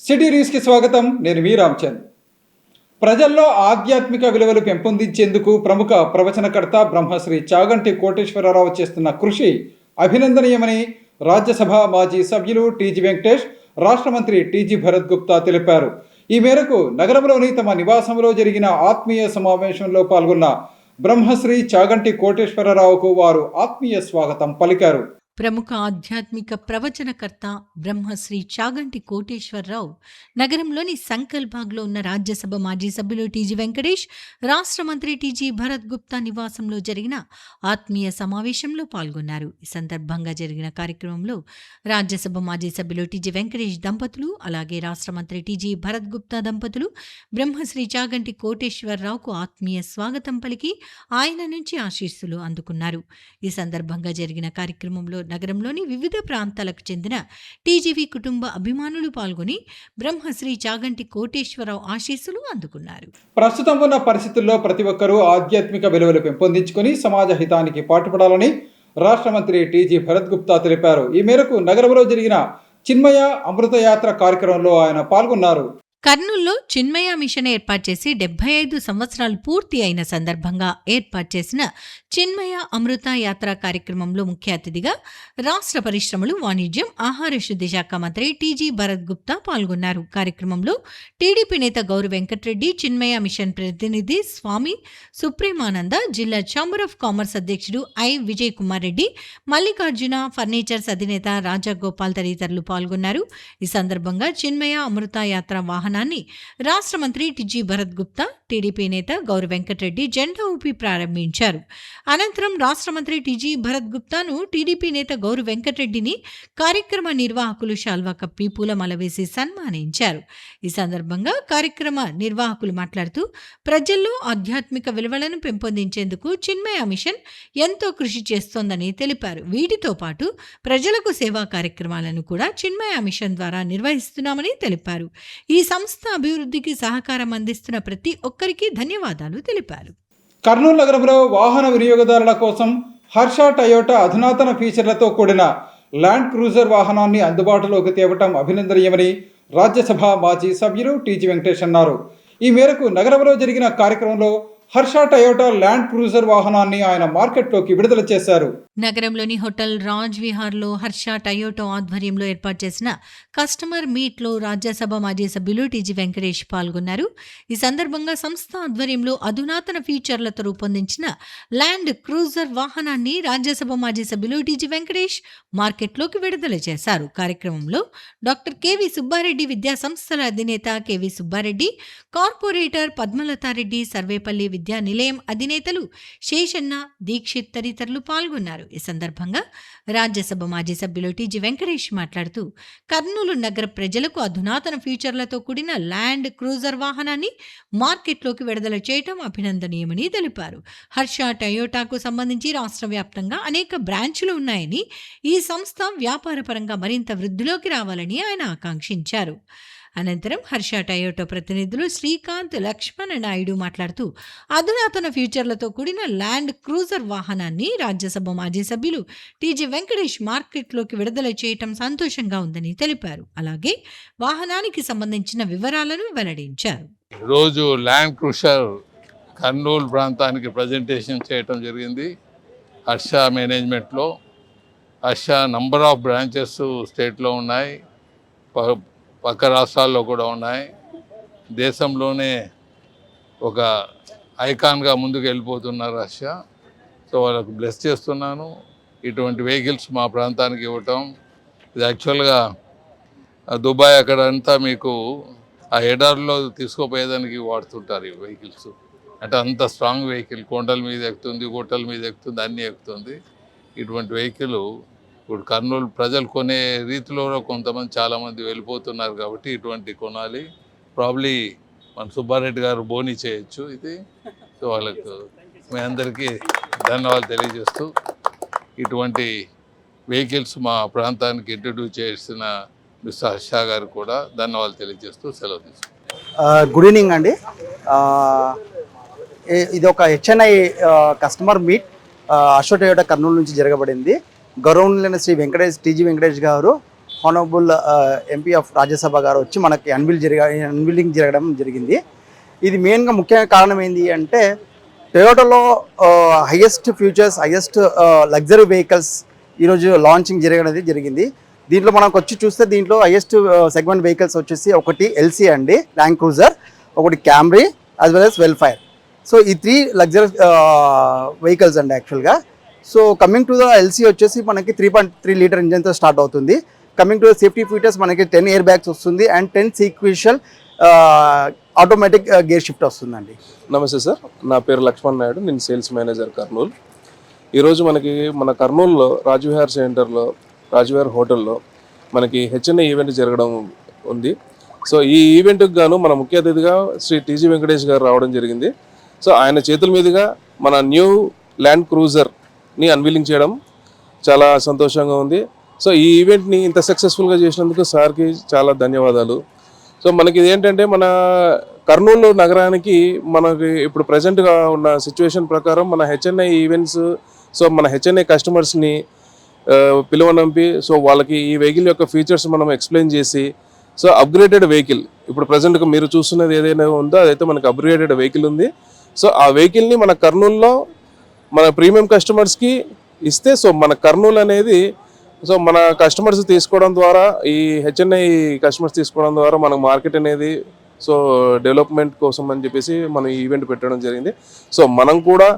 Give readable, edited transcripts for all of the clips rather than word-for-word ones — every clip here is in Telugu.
సిటీ న్యూస్కి స్వాగతం. నేను మీ రామచంద్. ప్రజల్లో ఆధ్యాత్మిక విలువలు పెంపొందించేందుకు ప్రముఖ ప్రవచనకర్త బ్రహ్మశ్రీ చాగంటి కోటేశ్వరరావు చేస్తున్న కృషి అభినందనీయమని రాజ్యసభ మాజీ సభ్యులు టీజీ వెంకటేష్, రాష్ట్ర మంత్రి టీజీ భరత్ గుప్తా తెలిపారు. ఈ మేరకు నగరంలోని తమ నివాసంలో జరిగిన ఆత్మీయ సమావేశంలో పాల్గొన్న బ్రహ్మశ్రీ చాగంటి కోటేశ్వరరావుకు వారు ఆత్మీయ స్వాగతం పలికారు. ప్రముఖ ఆధ్యాత్మిక ప్రవచనకర్త బ్రహ్మశ్రీ చాగంటి కోటేశ్వరరావు నగరంలోని సంకల్బాగ్లో ఉన్న రాజ్యసభ మాజీ సభ్యులు టీజీ వెంకటేష్, రాష్ట్ర మంత్రి టీజీ భరత్ గుప్తా నివాసంలో జరిగిన ఆత్మీయ సమావేశంలో పాల్గొన్నారు. ఈ సందర్భంగా జరిగిన కార్యక్రమంలో రాజ్యసభ మాజీ సభ్యులు టీజీ వెంకటేష్ దంపతులు, అలాగే రాష్ట్ర మంత్రి టీజీ భరత్ గుప్తా దంపతులు బ్రహ్మశ్రీ చాగంటి కోటేశ్వరరావుకు ఆత్మీయ స్వాగతం పలికి ఆయన నుంచి ఆశీస్సులు అందుకున్నారు. ఈ సందర్భంగా జరిగిన కార్యక్రమంలో నగరంలోని వివిధ ప్రాంతాలకు చెందిన టీజీవీ కుటుంబ అభిమానులు పాల్గొని బ్రహ్మశ్రీ చాగంటి కోటేశ్వరరావు ఆశీస్సులు అందుకున్నారు. ప్రస్తుతం ఉన్న పరిస్థితుల్లో ప్రతి ఒక్కరూ ఆధ్యాత్మిక విలువలు పెంపొందించుకొని సమాజ హితానికి పాటుపడాలని రాష్ట్ర మంత్రి టీజీ భరత్ గుప్తా తెలిపారు. ఈ మేరకు నగరంలో జరిగిన చిన్మయ అమృత యాత్ర కార్యక్రమంలో ఆయన పాల్గొన్నారు. కర్నూలులో చిన్మయ మిషన్ ఏర్పాటు చేసి 75 సంవత్సరాలు పూర్తి అయిన సందర్భంగా ఏర్పాటు చేసిన చిన్మయ అమృత యాత్ర కార్యక్రమంలో ముఖ్య అతిథిగా రాష్ట్ర పరిశ్రమలు, వాణిజ్యం, ఆహార శుద్ధి శాఖ మంత్రి టీజీ భరత్ గుప్తా పాల్గొన్నారు. కార్యక్రమంలో టీడీపీ నేత గౌరు వెంకటరెడ్డి, చిన్మయ మిషన్ ప్రతినిధి స్వామి సుప్రేమానంద, జిల్లా ఛాంబర్ ఆఫ్ కామర్స్ అధ్యక్షుడు ఐ విజయ్ కుమార్ రెడ్డి, మల్లికార్జున ఫర్నిచర్స్ అధినేత రాజగోపాల్ తదితరులు పాల్గొన్నారు. ఈ సందర్భంగా చిన్మయ అమృత యాత్ర వాహనాన్ని రాష్ట్ర మంత్రి టీజీ భరత్ గుప్తా, టీడీపీ నేత గౌరు వెంకటరెడ్డి జెండా ఊపి ప్రారంభించారు. అనంతరం రాష్ట్ర మంత్రి టీజీ భరత్ గుప్తాను, టీడీపీ నేత గౌరు వెంకటరెడ్డిని కార్యక్రమ నిర్వాహకులు శాల్వా కప్పి పూలమాల వేసి సన్మానించారు. ఈ సందర్భంగా కార్యక్రమ నిర్వాహకులు మాట్లాడుతూ ప్రజల్లో ఆధ్యాత్మిక విలువలను పెంపొందించేందుకు చిన్మయ మిషన్ ఎంతో కృషి చేస్తోందని తెలిపారు. వీటితో పాటు ప్రజలకు సేవా కార్యక్రమాలను కూడా చిన్మయ మిషన్ ద్వారా నిర్వహిస్తున్నామని తెలిపారు. ఈ సంస్థ అభివృద్ధికి సహకారం అందిస్తున్న ప్రతి ఒక్కరికి ధన్యవాదాలు తెలిపారు. కర్నూలు నగరంలో వాహన వినియోగదారుల కోసం హర్ష టయోటా అధునాతన ఫీచర్లతో కూడిన ల్యాండ్ క్రూజర్ వాహనాన్ని అందుబాటులోకి తేవటం అభినందనీయమని రాజ్యసభ మాజీ సభ్యులు టీజీ వెంకటేష్ అన్నారు. ఈ మేరకు నగరంలో జరిగిన కార్యక్రమంలో హర్ష టయోటా ల్యాండ్ క్రూజర్ వాహనాన్ని ఆయన మార్కెట్లోకి విడుదల చేశారు. నగరంలోని హోటల్ రాజ్ విహార్లో హర్ష టయోటా ఆధ్వర్యంలో ఏర్పాటు చేసిన కస్టమర్ మీట్లో రాజ్యసభ మాజీ సభ్యులు టీజీ వెంకటేష్ పాల్గొన్నారు. ఈ సందర్భంగా సంస్థ ఆధ్వర్యంలో అధునాతన ఫీచర్లతో రూపొందించిన ల్యాండ్ క్రూజర్ వాహనాన్ని రాజ్యసభ మాజీ సభ్యులు టీజీ వెంకటేష్ మార్కెట్లోకి విడుదల చేశారు. కార్యక్రమంలో డాక్టర్ కెవి సుబ్బారెడ్డి, విద్యా సంస్థల అధినేత కెవి సుబ్బారెడ్డి, కార్పొరేటర్ పద్మలతారెడ్డి, సర్వేపల్లి విద్యా నిలయం అధినేతలు శేషన్న, దీక్షిత్ తదితరులు పాల్గొన్నారు. ఈ సందర్భంగా రాజ్యసభ మాజీ సభ్యులు టీజీ వెంకటేష్ మాట్లాడుతూ కర్నూలు నగర ప్రజలకు అధునాతన ఫీచర్లతో కూడిన ల్యాండ్ క్రూజర్ వాహనాన్ని మార్కెట్లోకి విడుదల చేయడం అభినందనీయమని తెలిపారు. హర్ష టయోటాకు సంబంధించి రాష్ట్ర వ్యాప్తంగా అనేక బ్రాంచ్లు ఉన్నాయని, ఈ సంస్థ వ్యాపారపరంగా మరింత వృద్ధిలోకి రావాలని ఆయన ఆకాంక్షించారు. అనంతరం హర్ష టయోటా ప్రతినిధులు శ్రీకాంత్, లక్ష్మణ నాయుడు మాట్లాడుతూ అధునాతన ఫ్యూచర్లతో కూడిన ల్యాండ్ క్రూజర్ వాహనాన్ని రాజ్యసభ మాజీ సభ్యులు టీజీ వెంకటేష్ మార్కెట్లోకి విడుదల చేయటం సంతోషంగా ఉందని తెలిపారు. అలాగే వాహనానికి సంబంధించిన వివరాలను వెల్లడించారు. ఈరోజు ల్యాండ్ క్రూజర్ కర్నూలు ప్రాంతానికి ప్రజెంటేషన్ చేయటం జరిగింది. హర్ష మేనేజ్మెంట్లో హర్ష నంబర్ ఆఫ్ బ్రాంచెస్ స్టేట్లో ఉన్నాయి, పక్క రాష్ట్రాల్లో కూడా ఉన్నాయి. దేశంలోనే ఒక ఐకాన్గా ముందుకు వెళ్ళిపోతున్నారు రష్యా. సో వాళ్ళకు బ్లెస్ చేస్తున్నాను. ఇటువంటి వెహికల్స్ మా ప్రాంతానికి ఇవ్వటం, ఇది యాక్చువల్గా దుబాయ్ అక్కడంతా మీకు ఆ ఎడార్లో తీసుకుపోయేదానికి వాడుతుంటారు ఈ వెహికల్స్. అంటే అంత స్ట్రాంగ్ వెహికల్, కొండల మీద ఎక్కుతుంది, గుట్టల మీద ఎక్కుతుంది, అన్నీ ఎక్కుతుంది. ఇటువంటి వెహికల్ ఇప్పుడు కర్నూలు ప్రజలు కొనే రీతిలో కొంతమంది చాలామంది వెళ్ళిపోతున్నారు కాబట్టి ఇటువంటి కొనాలి. ప్రాబ్లీ మన సుబ్బారెడ్డి గారు బోని చేయొచ్చు ఇది. సో వాళ్ళకు మీ అందరికీ ధన్యవాదాలు తెలియజేస్తూ ఇటువంటి వెహికల్స్ మా ప్రాంతానికి ఇంట్రడ్యూస్ చేసిన మిస్టర్ హర్ష గారు కూడా ధన్యవాదాలు తెలియజేస్తూ సెలవు తీసుకుంటాం. గుడ్ ఈవినింగ్ అండి. ఇది ఒక HNI customer meet Harsha Toyota Kurnool నుంచి జరగబడింది. గౌరవనీయులైన శ్రీ టీజీ వెంకటేష్ గారు హానరబుల్ ఎంపీ ఆఫ్ రాజ్యసభ గారు వచ్చి మనకి అన్విలింగ్ జరగడం జరిగింది. ఇది మెయిన్గా ముఖ్య కారణం ఏంటి అంటే టొయోటాలో highest features, highest luxury vehicles ఈరోజు లాంచింగ్ జరిగింది. దీంట్లో మనకు వచ్చి చూస్తే దీంట్లో హైయెస్ట్ సెగ్మెంట్ వెహికల్స్ వచ్చేసి ఒకటి ఎల్సీ అండి, ల్యాండ్ క్రూజర్, ఒకటి Camry as well as welfare. So ఈ 3 లగ్జరీ వెహికల్స్ అండి యాక్చువల్గా. So coming to the LC వచ్చేసి మనకి 3.3 లీటర్ ఇంజన్తో స్టార్ట్ అవుతుంది. Coming to the safety features మనకి 10 ఎయిర్ బ్యాగ్స్ వస్తుంది and 10 sequential automatic gear shift వస్తుందండి. నమస్తే సార్, నా పేరు లక్ష్మణ్ నాయుడు, నేను సేల్స్ మేనేజర్ కర్నూలు. ఈరోజు మనకి మన కర్నూలులో రాజ్విహార్ సెంటర్లో, రాజ్విహార్ హోటల్లో మనకి హెచ్ఎన్ఐ ఈవెంట్ జరగడం ఉంది. సో ఈ ఈవెంట్కి గాను మన ముఖ్య అతిథిగా శ్రీ టీజీ వెంకటేష్ గారు రావడం జరిగింది. సో ఆయన చేతుల మీదుగా మన న్యూ ల్యాండ్ క్రూజర్ని అన్వీలింగ్ చేయడం చాలా సంతోషంగా ఉంది. సో ఈ ఈవెంట్ని ఇంత సక్సెస్ఫుల్గా చేసినందుకు సార్కి చాలా ధన్యవాదాలు. సో మనకి ఇది ఏంటంటే మన కర్నూలు నగరానికి మనకి ఇప్పుడు ప్రజెంట్గా ఉన్న సిచ్యువేషన్ ప్రకారం మన హెచ్ఎన్ఐ ఈవెంట్స్, సో మన హెచ్ఎన్ఐ కస్టమర్స్ని పిలువనంపి సో వాళ్ళకి ఈ వెహికల్ యొక్క ఫీచర్స్ మనం ఎక్స్ప్లెయిన్ చేసి, సో అప్గ్రేడెడ్ వెహికల్ ఇప్పుడు ప్రజెంట్గా మీరు చూస్తున్నది ఏదైనా ఉందో అదైతే మనకి అప్గ్రేడెడ్ వెహికల్ ఉంది. సో ఆ వెహికల్ని మన కర్నూలులో మన ప్రీమియం కస్టమర్స్కి ఇస్తే, సో మన కర్నూలు అనేది సో మన కస్టమర్స్ తీసుకోవడం ద్వారా, ఈ హెచ్ఎన్ఐ కస్టమర్స్ తీసుకోవడం ద్వారా మన మార్కెట్ అనేది సో డెవలప్మెంట్ కోసం అని చెప్పేసి మనం ఈ ఈవెంట్ పెట్టడం జరిగింది. సో మనం కూడా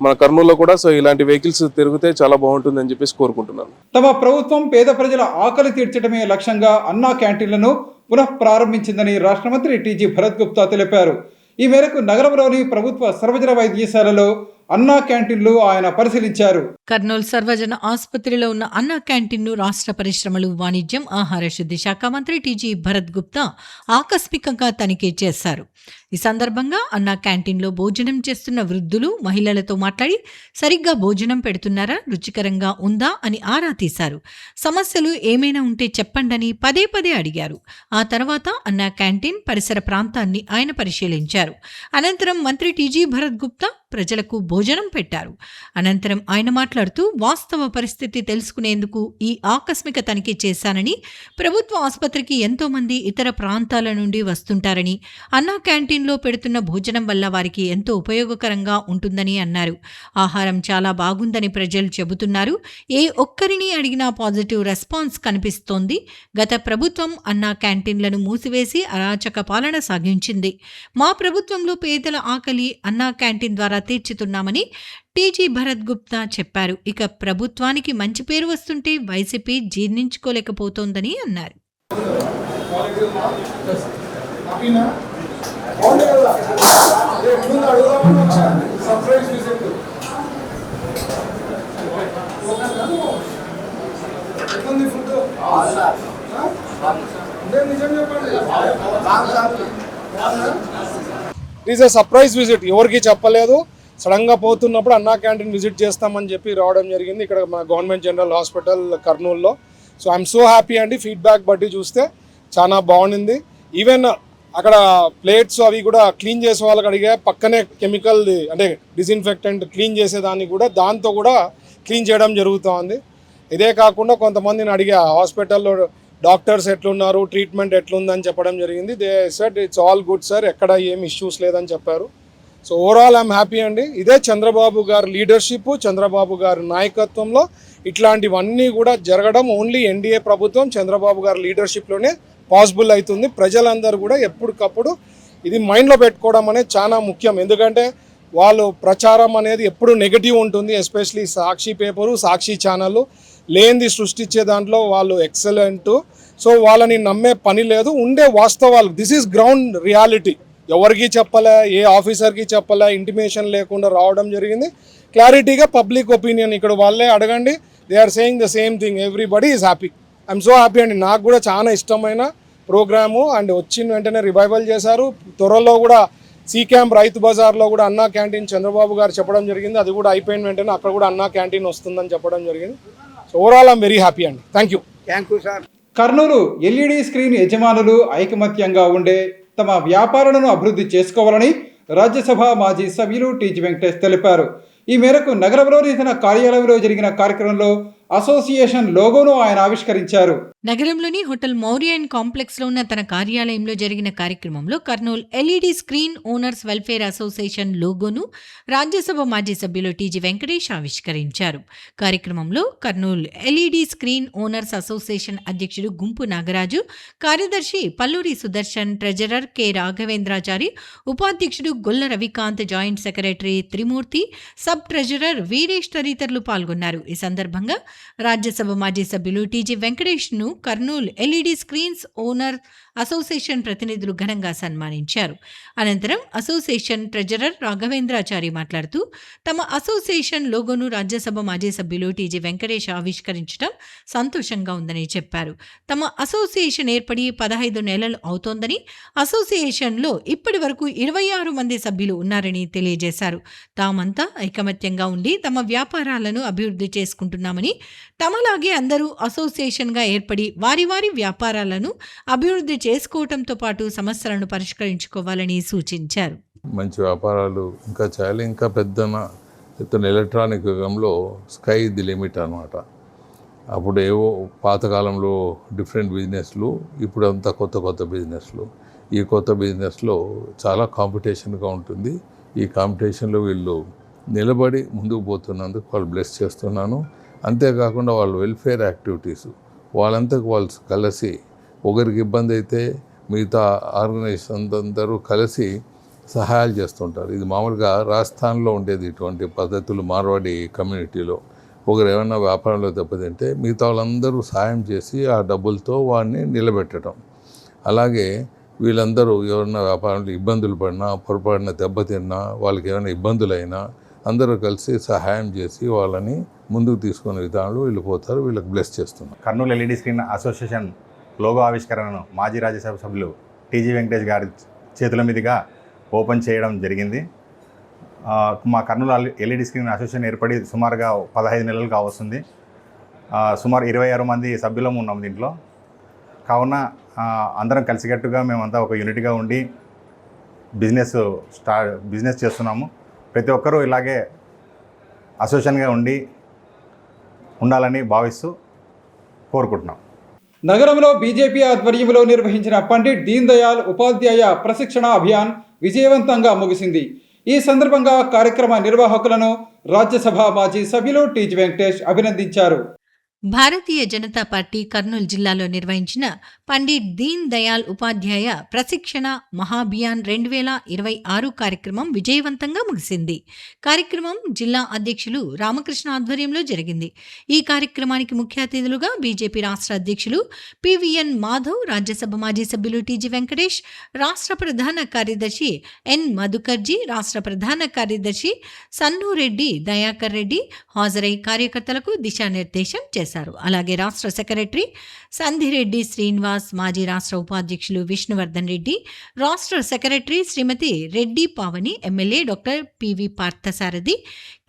మన కర్నూలులో కూడా సో ఇలాంటి వెహికల్స్ తిరిగితే చాలా బాగుంటుంది అని చెప్పేసి కోరుకుంటున్నాను. తమ ప్రభుత్వం పేద ప్రజల ఆకలి తీర్చడమే లక్ష్యంగా అన్నా క్యాంటీన్లను పునః ప్రారంభించిందని రాష్ట్ర మంత్రి టీజీ భరత్ గుప్తా తెలిపారు. ఈ మేరకు నగరంలోని ప్రభుత్వ సర్వజన వైద్యశాలలో అన్నా క్యాంటీన్లు ఆయన పరిశీలించారు. కర్నూలు సర్వజన ఆసుపత్రిలో ఉన్న అన్నా క్యాంటీన్ను రాష్ట్ర పరిశ్రమలు, వాణిజ్యం, ఆహార శుద్ధి శాఖ మంత్రి టీజీ భరత్ గుప్తా ఆకస్మికంగా తనిఖీ చేశారు. ఈ సందర్భంగా అన్నా క్యాంటీన్లో భోజనం చేస్తున్న వృద్ధులు, మహిళలతో మాట్లాడి సరిగ్గా భోజనం పెడుతున్నారా, రుచికరంగా ఉందా అని ఆరా తీశారు. సమస్యలు ఏమైనా ఉంటే చెప్పండని పదే పదే అడిగారు. ఆ తర్వాత అన్నా క్యాంటీన్ పరిసర ప్రాంతాన్ని ఆయన పరిశీలించారు. అనంతరం మంత్రి టీజీ భరత్ గుప్తా ప్రజలకు భోజనం పెట్టారు. అనంతరం ఆయన మాట్లాడుతూ వాస్తవ పరిస్థితి తెలుసుకునేందుకు ఈ ఆకస్మిక తనిఖీ చేశానని, ప్రభుత్వ ఆసుపత్రికి ఎంతో మంది ఇతర ప్రాంతాల నుండి వస్తుంటారని, అన్నా క్యాంటీన్లో పెడుతున్న భోజనం వల్ల వారికి ఎంతో ఉపయోగకరంగా ఉంటుందని అన్నారు. ఆహారం చాలా బాగుందని ప్రజలు చెబుతున్నారు. ఏ ఒక్కరిని అడిగినా పాజిటివ్ రెస్పాన్స్ కనిపిస్తోంది. గత ప్రభుత్వం అన్నా క్యాంటీన్లను మూసివేసి అరాచక పాలన సాగించింది. మా ప్రభుత్వంలో పేదల ఆకలి అన్నా క్యాంటీన్ ద్వారా తీర్చుతున్నామని టీజీ భరత్ గుప్తా చెప్పారు. ఇక ప్రభుత్వానికి మంచి పేరు వస్తుంటే వైసీపీ జీర్ణించుకోలేకపోతోందని అన్నారు. It is a surprise visit, ఎవరికి చెప్పలేదు. సడన్గా పోతున్నప్పుడు అన్నా క్యాంటీన్ విజిట్ చేస్తామని చెప్పి రావడం జరిగింది ఇక్కడ మన గవర్నమెంట్ జనరల్ హాస్పిటల్ కర్నూలులో. సో ఐఎమ్ సో హ్యాపీ అండి. ఫీడ్బ్యాక్ బట్టి చూస్తే చాలా బాగుంది. ఈవెన్ అక్కడ ప్లేట్స్ అవి కూడా క్లీన్ చేసే వాళ్ళకి అడిగా, పక్కనే కెమికల్ అంటే డిస్ఇన్ఫెక్టెంట్ క్లీన్ చేసేదాన్ని కూడా దాంతో కూడా క్లీన్ చేయడం జరుగుతుంది. ఇదే కాకుండా కొంతమందిని అడిగా హాస్పిటల్లో డాక్టర్స్ ఎట్లున్నారు, ట్రీట్మెంట్ ఎట్లుందని చెప్పడం జరిగింది. They said it's all good sir, ఎక్కడ ఏం ఇష్యూస్ లేదని చెప్పారు. సో ఓవరాల్ ఐఎమ్ హ్యాపీ అండి. ఇదే చంద్రబాబు గారి లీడర్షిప్, చంద్రబాబు గారి నాయకత్వంలో ఇట్లాంటివన్నీ కూడా జరగడం ఓన్లీ ఎన్డీఏ ప్రభుత్వం చంద్రబాబు గారి లీడర్షిప్లోనే పాసిబుల్ అవుతుంది. ప్రజలందరూ కూడా ఎప్పటికప్పుడు ఇది మైండ్లో పెట్టుకోవడం అనేది చాలా ముఖ్యం. ఎందుకంటే వాళ్ళు ప్రచారం అనేది ఎప్పుడు నెగిటివ్ ఉంటుంది. ఎస్పెషలీ సాక్షి పేపరు, సాక్షి ఛానళ్ళు లేనిది సృష్టించే దాంట్లో వాళ్ళు ఎక్సలెంట్. సో వాళ్ళని నమ్మే పని లేదు. ఉండే వాస్తవాలు, దిస్ ఈజ్ గ్రౌండ్ రియాలిటీ. ఎవరికి చెప్పలే, ఏ ఆఫీసర్కి చెప్పలే, ఇంటిమేషన్ లేకుండా రావడం జరిగింది. క్లారిటీగా పబ్లిక్ ఒపీనియన్ ఇక్కడ వాళ్ళే అడగండి, they are saying the same thing. Everybody is happy. I'm so happy అండి. నాకు కూడా చాలా ఇష్టమైన ప్రోగ్రాము అండ్ వచ్చిన వెంటనే రివైవల్ చేశారు. త్వరలో కూడా సి క్యాంప్ రైతు బజార్లో కూడా అన్నా క్యాంటీన్ చంద్రబాబు గారు చెప్పడం జరిగింది. అది కూడా అయిపోయిన వెంటనే అక్కడ కూడా అన్నా క్యాంటీన్ వస్తుందని చెప్పడం జరిగింది. So overall I'm very happy అండి. Thank you sir. Kurnool LED screen యజమానులు ఐకమత్యంగా ఉండే తమ వ్యాపారాలను అభివృద్ధి చేసుకోవాలని రాజ్యసభ మాజీ సభ్యులు టీజీ వెంకటేష్ తెలిపారు. ఈ మేరకు నగరంలోని తన కార్యాలయంలో జరిగిన కార్యక్రమంలో అసోసియేషన్ లోగోను ఆయన ఆవిష్కరించారు. నగరంలోని హోటల్ మౌర్య అండ్ కాంప్లెక్స్ లో ఉన్న తన కార్యాలయంలో జరిగిన కార్యక్రమంలో Kurnool LED screen owners welfare association లోగోను రాజ్యసభ మాజీ సభ్యులు టీజీ వెంకటేష్ ఆవిష్కరించారు. కార్యక్రమంలో Kurnool LED screen owners association అధ్యక్షుడు గుంపు నాగరాజు, కార్యదర్శి పల్లూరి సుదర్శన్, ట్రెజరర్ కె రాఘవేంద్రాచారి, ఉపాధ్యక్షుడు Golla Ravikanth, joint secretary Trimurthy, sub treasurer Veeresh తదితరులు పాల్గొన్నారు. ఈ సందర్భంగా రాజ్యసభ మాజీ సభ్యులు టీజీ వెంకటేష్ ను Kurnool LED screens owner association ప్రతినిధులు ఘనంగా సన్మానించారు. అనంతరం అసోసియేషన్ ట్రెజరర్ రాఘవేంద్రాచారి మాట్లాడుతూ తమ అసోసియేషన్ లోగోను రాజ్యసభ మాజీ సభ్యులు టీజీ వెంకటేష్ ఆవిష్కరించడం సంతోషంగా ఉందని చెప్పారు. తమ అసోసియేషన్ ఏర్పడి 15 నెలలు అవుతోందని, అసోసియేషన్లో ఇప్పటి వరకు 26 మంది సభ్యులు ఉన్నారని తెలియజేశారు. తామంతా ఐకమత్యంగా ఉండి తమ వ్యాపారాలను అభివృద్ధి చేసుకుంటున్నామని, తమలాగే అందరూ అసోసియేషన్గా ఏర్పడి వారి వారి వ్యాపారాలను అభివృద్ధి చేసుకోవడంతో పాటు సమస్యలను పరిష్కరించుకోవాలని సూచించారు. మంచి వ్యాపారాలు ఇంకా చేయాలి. ఇంకా పెద్దన ఎలక్ట్రానిక్ యుగంలో స్కై ది లిమిట్ అనమాట. అప్పుడు ఏవో పాతకాలంలో డిఫరెంట్ బిజినెస్లు, ఇప్పుడు అంతా కొత్త బిజినెస్లు. ఈ కొత్త బిజినెస్లో చాలా కాంపిటీషన్గా ఉంటుంది. ఈ కాంపిటీషన్లో వీళ్ళు నిలబడి ముందుకు పోతున్నందుకు వాళ్ళు బ్లెస్ చేస్తున్నాను. అంతేకాకుండా వాళ్ళ వెల్ఫేర్ యాక్టివిటీస్ వాళ్ళంతకు వాళ్ళు కలిసి, ఒకరికి ఇబ్బంది అయితే మిగతా ఆర్గనైజేషన్ అందరూ కలిసి సహాయాలు చేస్తుంటారు. ఇది మామూలుగా రాజస్థాన్లో ఉండేది ఇటువంటి పద్ధతులు. మార్వాడి కమ్యూనిటీలో ఒకరు ఏమైనా వ్యాపారంలో దెబ్బతింటే మిగతా వాళ్ళందరూ సహాయం చేసి ఆ డబ్బులతో వాడిని నిలబెట్టడం. అలాగే వీళ్ళందరూ ఎవరైనా వ్యాపారంలో ఇబ్బందులు పడినా, పొరపాటున దెబ్బతిన్నా, వాళ్ళకి ఏమైనా ఇబ్బందులైనా అందరూ కలిసి సహాయం చేసి వాళ్ళని ముందుకు తీసుకునే విధానంలో వీళ్ళు పోతారు. వీళ్ళకి బ్లెస్ చేస్తున్నారు. Kurnool LED screen association logo ఆవిష్కరణను మాజీ రాజ్యసభ సభ్యులు టీజీ వెంకటేష్ గారి చేతుల మీదుగా ఓపెన్ చేయడం జరిగింది. మా కర్నూలు ఎల్ఈడి స్క్రీన్ అసోసియేషన్ ఏర్పడి సుమారుగా 15 నెలలు కావస్తుంది. సుమారు 26 మంది సభ్యులం ఉన్నాం దీంట్లో. కావున అందరం కలిసికట్టుగా మేమంతా ఒక యూనిట్గా ఉండి బిజినెస్ చేస్తున్నాము. ప్రతి ఒక్కరూ ఇలాగే అసోసియేషన్గా ఉండాలని భావిస్తూ కోరుకుంటున్నాం. నగరంలో బీజేపీ ఆధ్వర్యంలో నిర్వహించిన పండిట్ దీన్ దయాళ్ ఉపాధ్యాయ ప్రశిక్షణ అభియాన్ విజయవంతంగా ముగిసింది. ఈ సందర్భంగా కార్యక్రమ నిర్వాహకులను రాజ్యసభ మాజీ సభ్యులు టీజీ వెంకటేష్ అభినందించారు. భారతీయ జనతా పార్టీ కర్నూలు జిల్లాలో నిర్వహించిన పండిట్ దీన్ దయాళ్ ఉపాధ్యాయ ప్రశిక్షణ మహాభియాన్ 2026 కార్యక్రమం విజయవంతంగా ముగిసింది. కార్యక్రమం జిల్లా అధ్యక్షులు రామకృష్ణ ఆధ్వర్యంలో జరిగింది. ఈ కార్యక్రమానికి ముఖ్య అతిథులుగా బీజేపీ రాష్ట్ర అధ్యక్షులు పివిఎన్ మాధవ్, రాజ్యసభ మాజీ సభ్యులు టీజీ వెంకటేష్, రాష్ట్ర ప్రధాన కార్యదర్శి ఎన్ మధుకర్జీ, రాష్ట్ర ప్రధాన కార్యదర్శి సన్నూరెడ్డి దయాకర్ రెడ్డి హాజరై కార్యకర్తలకు దిశానిర్దేశం చేశారు. అలాగే రాష్ట్ర సెక్రటరీ సంధిరెడ్డి శ్రీనివాస్, మాజీ రాష్ట్ర ఉపాధ్యక్షులు విష్ణువర్ధన్ రెడ్డి, రాష్ట్ర secretary Shrimati Reddy Pavani, MLA doctor PV Parthasarathy,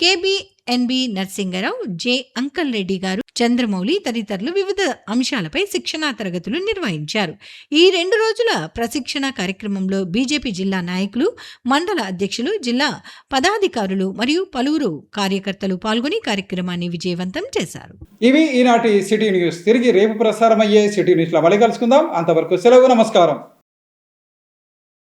KBNB Narsingarao, J Ankal Reddy garu, Chandramouli తదితరులు వివిధ అంశాలపై శిక్షణా తరగతులు నిర్వహించారు. ఈ 2 రోజుల ప్రశిక్షణ కార్యక్రమంలో బీజేపీ జిల్లా నాయకులు, మండల అధ్యక్షులు, జిల్లా పదాధికారులు మరియు పలువురు కార్యకర్తలు పాల్గొని కార్యక్రమాన్ని విజయవంతం చేశారు. ఇవి ఈనాటి సిటీ న్యూస్. తిరిగి రేపు ప్రసారమయ్యే సిటీ న్యూస్లో మళ్ళీ కలుసుకుందాం. అంతవరకు సెలవు. నమస్కారం.